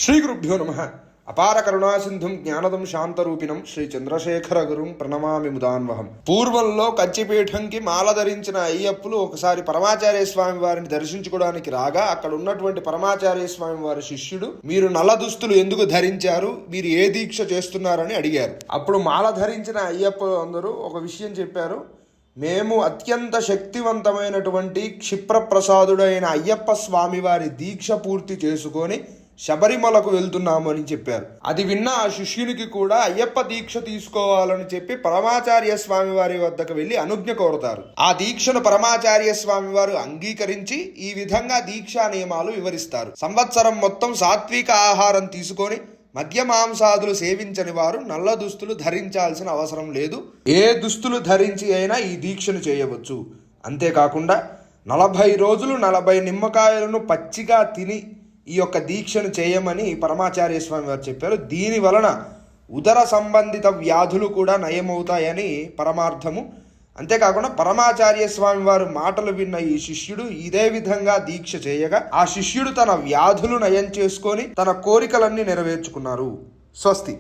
శ్రీ గురుభ్యో నమ. అపార కరుణాసింధుం జ్ఞానదం శాంతరూపిణం శ్రీ చంద్రశేఖర గురుం ప్రణమామి ముదాన్వహం. పూర్వంలో కంచిపీఠంకి మాల ధరించిన అయ్యప్పులు ఒకసారి పరమాచార్య స్వామి వారిని దర్శించుకోవడానికి రాగా అక్కడ ఉన్నటువంటి పరమాచార్య స్వామి వారి శిష్యుడు, మీరు నల్ల దుస్తులు ఎందుకు ధరించారు, మీరు ఏ దీక్ష చేస్తున్నారని అడిగారు. అప్పుడు మాల ధరించిన అయ్యప్పలు అందరూ ఒక విషయం చెప్పారు. మేము అత్యంత శక్తివంతమైనటువంటి క్షిప్రప్రసాదుడైన అయ్యప్ప స్వామి వారి దీక్ష పూర్తి చేసుకొని శబరిమలకు వెళ్తున్నాము అని చెప్పారు. అది విన్న ఆ శిష్యునికి కూడా అయ్యప్ప దీక్ష తీసుకోవాలని చెప్పి పరమాచార్య స్వామి వారి వద్దకు వెళ్లి అనుజ్ఞ కోరుతారు. ఆ దీక్షను పరమాచార్య స్వామి వారు అంగీకరించి ఈ విధంగా దీక్షా నియమాలు వివరిస్తారు. సంవత్సరం మొత్తం సాత్విక ఆహారం తీసుకొని మద్య మాంసాదులు సేవించని వారు నల్ల దుస్తులు ధరించాల్సిన అవసరం లేదు. ఏ దుస్తులు ధరించి అయినా ఈ దీక్షను చేయవచ్చు. అంతేకాకుండా 40 రోజులు 40 నిమ్మకాయలను పచ్చిగా తిని ఈ యొక్క దీక్షను చేయమని పరమాచార్య స్వామి వారు చెప్పారు. దీని వలన ఉదర సంబంధిత వ్యాధులు కూడా నయమవుతాయని పరమార్థము. అంతేకాకుండా పరమాచార్య స్వామి వారు మాటలు విన్న ఈ శిష్యుడు ఇదే విధంగా దీక్ష చేయగా ఆ శిష్యుడు తన వ్యాధులు నయం చేసుకొని తన కోరికలన్నీ నెరవేర్చుకున్నారు. స్వస్తి.